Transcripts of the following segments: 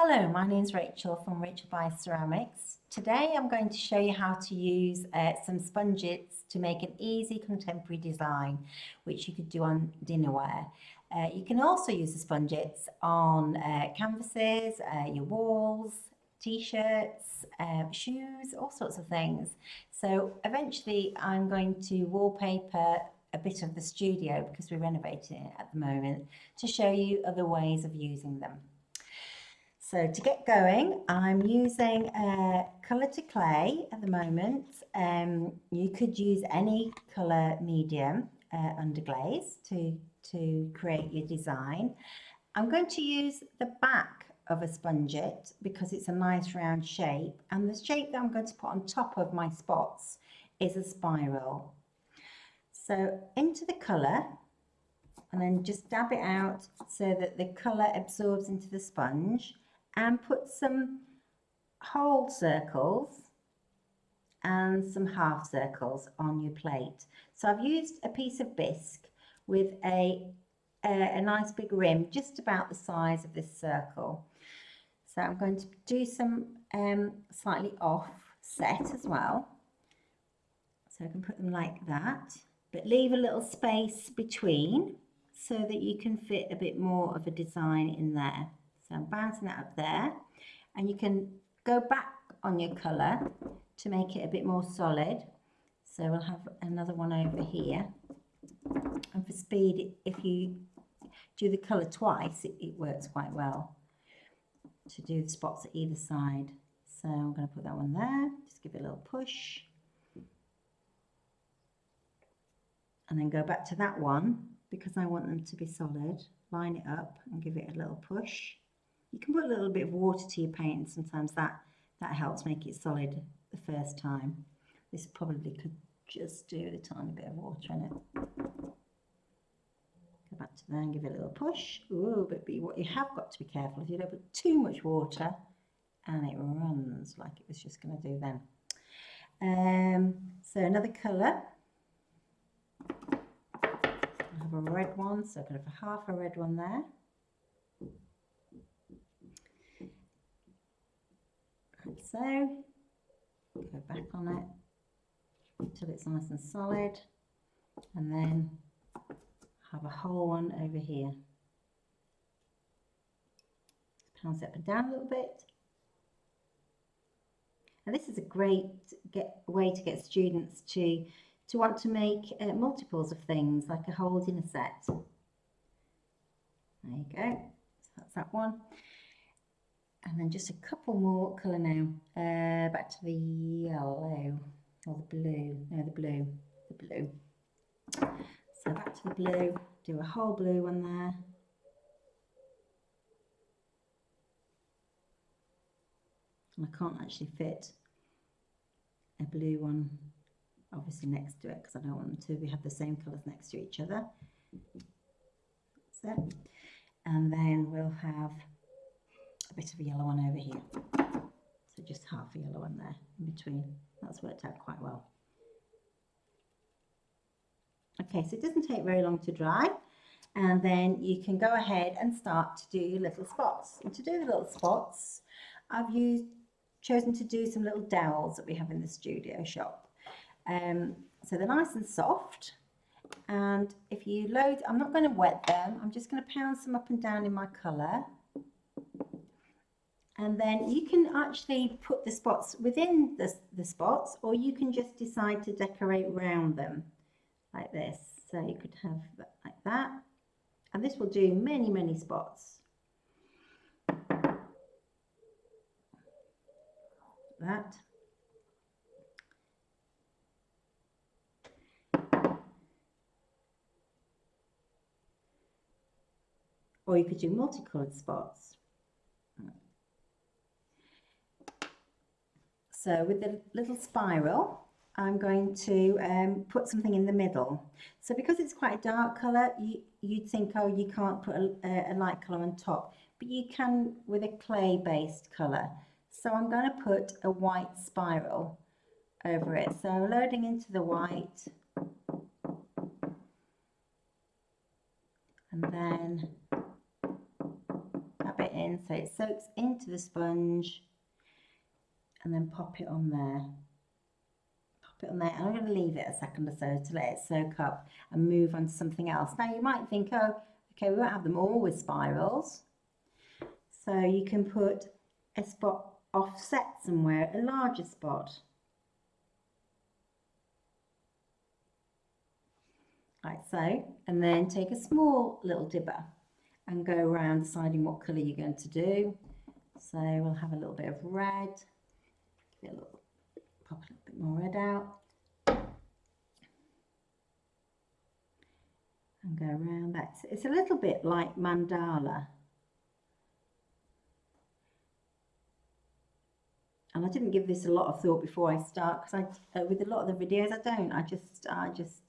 Hello, my name's Rachel from Byass Ceramics. Today I'm going to show you how to use some sponges to make an easy contemporary design which you could do on dinnerware. You can also use the sponges on canvases, your walls, t-shirts, shoes, all sorts of things. So eventually I'm going to wallpaper a bit of the studio because we're renovating it at the moment to show you other ways of using them. So to get going, I'm using colour to clay at the moment. You could use any colour medium underglaze to create your design. I'm going to use the back of a sponget because it's a nice round shape, and the shape that I'm going to put on top of my spots is a spiral. So into the colour, and then just dab it out so that the colour absorbs into the sponge, and put some whole circles and some half circles on your plate. So I've used a piece of bisque with a nice big rim just about the size of this circle. So I'm going to do some slightly offset as well. So I can put them like that, but leave a little space between so that you can fit a bit more of a design in there. So I'm bouncing that up there, and you can go back on your colour to make it a bit more solid. So we'll have another one over here. And for speed, if you do the colour twice, it works quite well to do the spots at either side. So I'm going to put that one there, just give it a little push. And then go back to that one because I want them to be solid. Line it up and give it a little push. You can put a little bit of water to your paint, and sometimes that helps make it solid the first time. This probably could just do with a tiny bit of water in it. Go back to there and give it a little push. Ooh, but what you have got to be careful if you don't put too much water and it runs like it was just going to do then. So another colour. I have a red one, so I'm going to have half a red one there. Like so. Go back on it until it's nice and solid, and then have a whole one over here. Bounce it up and down a little bit. And this is a great way to get students to want to make multiples of things, like a whole dinner set. There you go. So that's that one. And then just a couple more colour now. Back to the yellow, or the blue. No, the blue. The blue. So back to the blue. Do a whole blue one there. And I can't actually fit a blue one obviously next to it because I don't want them to have the same colours next to each other. That's it. And then we'll have a bit of a yellow one over here. So just half a yellow one there in between. That's worked out quite well. Okay, so it doesn't take very long to dry. And then you can go ahead and start to do your little spots. And to do the little spots, I've chosen to do some little dowels that we have in the studio shop. So they're nice and soft. And if you load, I'm not going to wet them. I'm just going to pound them up and down in my colour. And then you can actually put the spots within the spots, or you can just decide to decorate around them like this. So you could have that like that. And this will do many, many spots. That. Or you could do multicoloured spots. So with the little spiral, I'm going to put something in the middle. So because it's quite a dark colour, you'd think, oh, you can't put a light colour on top, but you can with a clay-based colour. So I'm going to put a white spiral over it. So I'm loading into the white, and then tap it in in so it soaks into the sponge, and then pop it on there. Pop it on there, and I'm going to leave it a second or so to let it soak up and move on to something else. Now you might think, oh, okay, we won't have them all with spirals. So you can put a spot offset somewhere, a larger spot. Like so, and then take a small little dibber and go around deciding what colour you're going to do. So we'll have a little bit of red, pop a little bit more red out, and go around that. It's a little bit like mandala. And I didn't give this a lot of thought before I start, because with a lot of the videos I don't. I just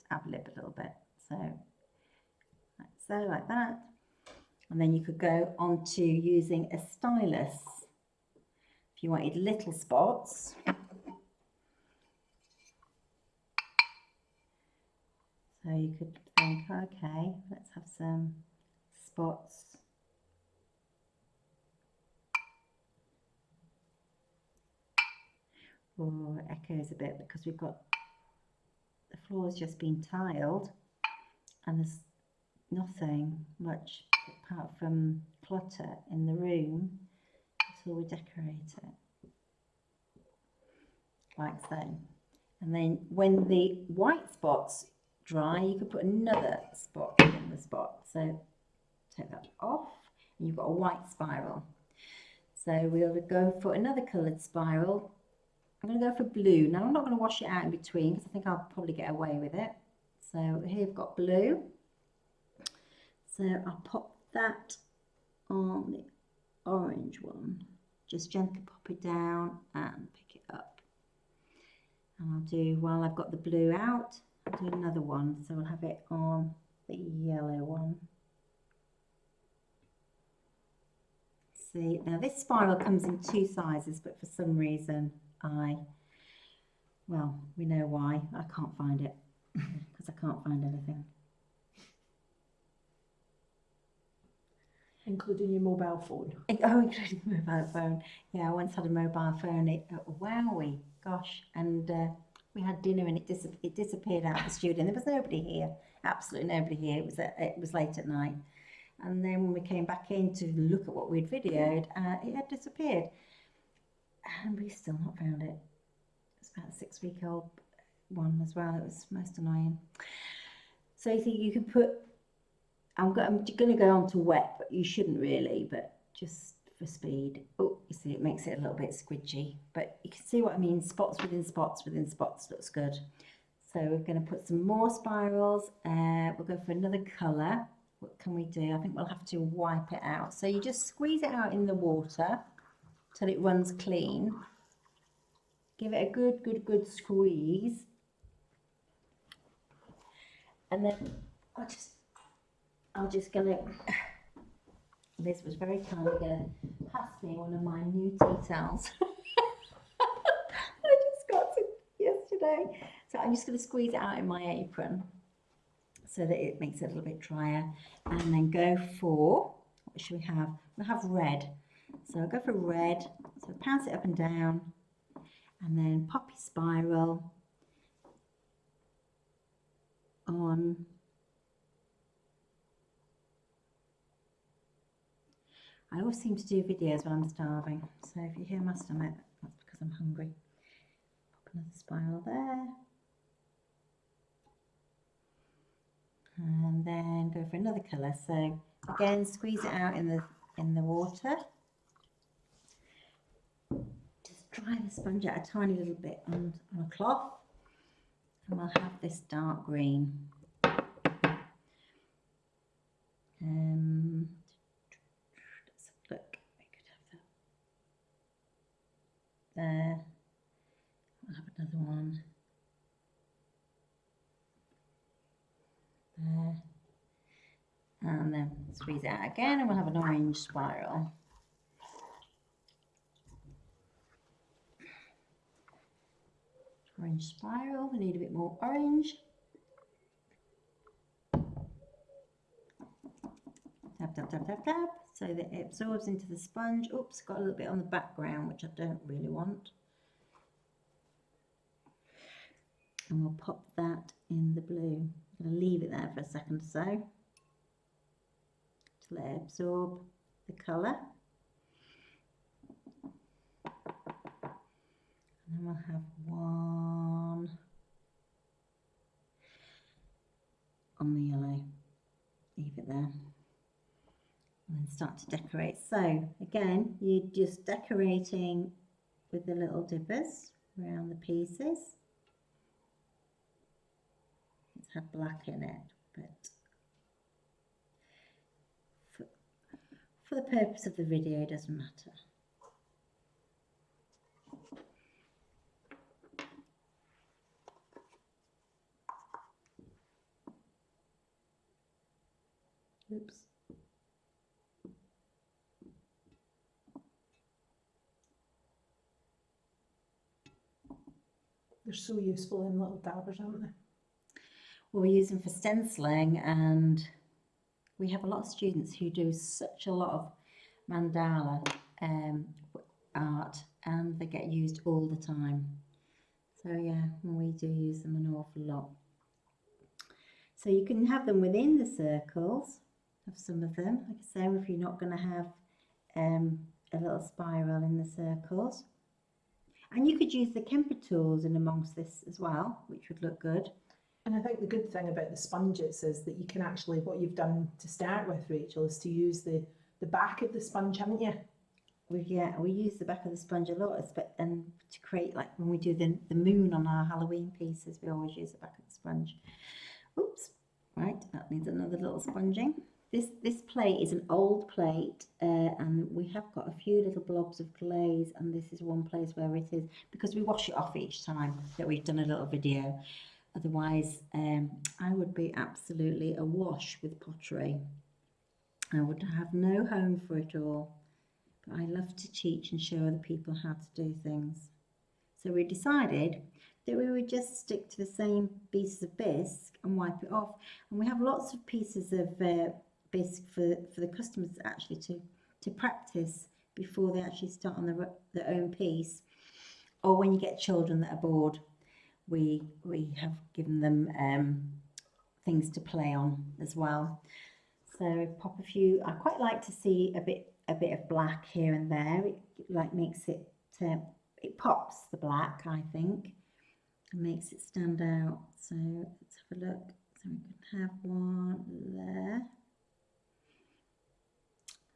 ad lib a little bit. So like that. And then you could go on to using a stylus if you wanted little spots. So you could think, okay, let's have some spots. Oh, it echoes a bit because we've got the floor's just been tiled and there's nothing much apart from clutter in the room until we decorate it. Like so. And then when the white spots dry, you could put another spot in the spot. So take that off and you've got a white spiral. So we'll go for another coloured spiral. I'm going to go for blue. Now I'm not going to wash it out in between because I think I'll probably get away with it. So here we've got blue. So I'll pop that on the orange one. Just gently pop it down and pick it up. And I'll do, while I've got the blue out, I'll do another one. So I'll have it on the yellow one. See, now this spiral comes in two sizes, but for some reason well, we know why. I can't find it because I can't find anything. Including your mobile phone. Oh, including mobile phone. Yeah, I once had a mobile phone. Wowee, gosh. And we had dinner and it disappeared out of the studio. And there was nobody here, absolutely nobody here. It was late at night. And then when we came back in to look at what we'd videoed, it had disappeared. And we've still not found it. It's about a 6-week-old one as well. It was most annoying. So you think you can put, I'm going to go on to wet, but you shouldn't really, but just for speed. Oh, you see, it makes it a little bit squidgy, but you can see what I mean. Spots within spots within spots looks good. So we're going to put some more spirals. We'll go for another colour. What can we do? I think we'll have to wipe it out. So you just squeeze it out in the water till it runs clean. Give it a good squeeze. And then I'm just gonna, Liz was very kindly gonna pass me one of my new tea towels. I just got it yesterday. So I'm just gonna squeeze it out in my apron so that it makes it a little bit drier. And then go for, what should we have? We'll have red. So I'll go for red. So pass it up and down. And then poppy spiral on. I always seem to do videos when I'm starving. So if you hear my stomach, that's because I'm hungry. Pop another spiral there. And then go for another colour. So again, squeeze it out in the water. Dry the sponge out a tiny little bit on a cloth, and we'll have this dark green. Let's look, we could have that there. We'll have another one there, and then squeeze it out again, and we'll have an orange spiral. Orange spiral, we need a bit more orange. Tap, tap, tap, tap, tap. so that it absorbs into the sponge. Oops, got a little bit on the background, which I don't really want. And we'll pop that in the blue. I'm going to leave it there for a second or so to let it absorb the colour. And then we'll have one on the yellow. Leave it there. And then start to decorate. So again, you're just decorating with the little dippers around the pieces. It's had black in it, but for the purpose of the video, it doesn't matter. Oops. They're so useful in little dabbers, aren't they? Well, we use them for stenciling, and we have a lot of students who do such a lot of mandala art, and they get used all the time. So yeah, we do use them an awful lot. So you can have them within the circles, have some of them, like I say, if you're not going to have a little spiral in the circles. And you could use the Kemper tools in amongst this as well, which would look good. And I think the good thing about the sponges is that you can actually, what you've done to start with, Rachel, is to use the back of the sponge, haven't you? We use the back of the sponge a lot, and to create, like when we do the moon on our Halloween pieces, we always use the back of the sponge. Oops, right, that needs another little sponging. This plate is an old plate, and we have got a few little blobs of glaze, and this is one place where it is, because we wash it off each time that we've done a little video. Otherwise, I would be absolutely awash with pottery. I would have no home for it all, but I love to teach and show other people how to do things. So we decided that we would just stick to the same pieces of bisque and wipe it off. And we have lots of pieces of bisque for the customers actually to practice before they actually start on their own piece. Or when you get children that are bored, we have given them things to play on as well. So pop a few. I quite like to see a bit of black here and there. It like makes it it pops the black, I think, and makes it stand out. So let's have a look. So we can have one there.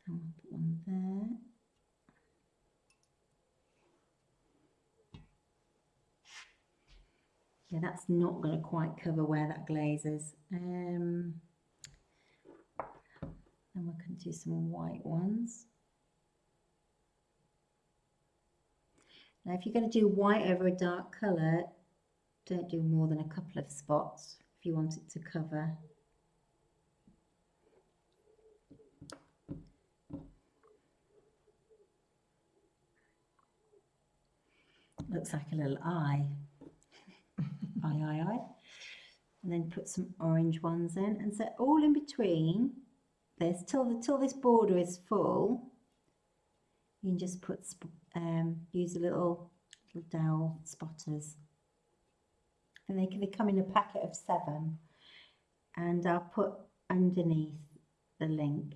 And we'll put one there. Yeah, that's not going to quite cover where that glaze is. And we can do some white ones. Now, if you're going to do white over a dark colour, don't do more than a couple of spots if you want it to cover. Looks like a little eye. eye. And then put some orange ones in. And so all in between this, till this border is full, you can just put use a little dowel spotters. And they come in a packet of 7. And I'll put underneath the link,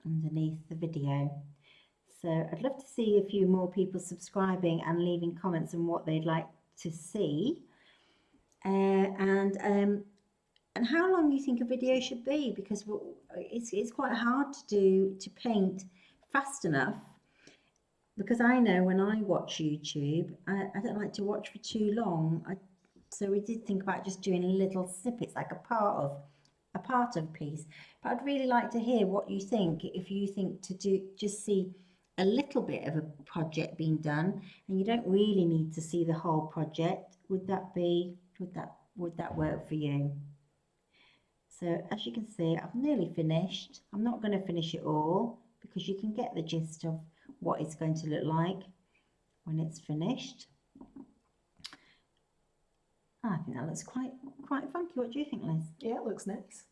underneath the video. So I'd love to see a few more people subscribing and leaving comments on what they'd like to see, and how long you think a video should be, because it's quite hard to paint fast enough, because I know when I watch YouTube, I don't like to watch for too long. So we did think about just doing little snippets, like a part of a piece. But I'd really like to hear what you think. If you think to just see a little bit of a project being done, and you don't really need to see the whole project, would that work for you? So as you can see, I've nearly finished. I'm not going to finish it all, because you can get the gist of what it's going to look like when it's finished. I think that looks quite funky. What do you think, Liz? Yeah, it looks nice.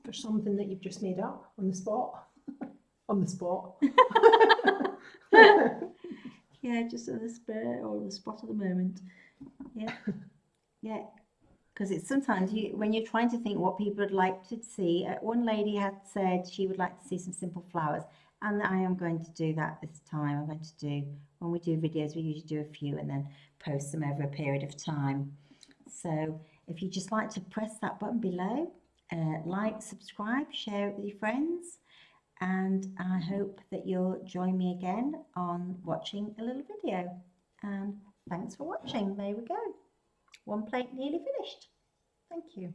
for something that you've just made up on the spot. On the spot. Yeah, just on the spur or the spot at the moment. Yeah, yeah. Because it's sometimes when you're trying to think what people would like to see. One lady had said she would like to see some simple flowers, and I am going to do that this time. I'm going to do, when we do videos, we usually do a few and then post them over a period of time. So if you just like to press that button below, like, subscribe, share it with your friends, and I hope that you'll join me again on watching a little video. And thanks for watching. There we go. One plate nearly finished. Thank you.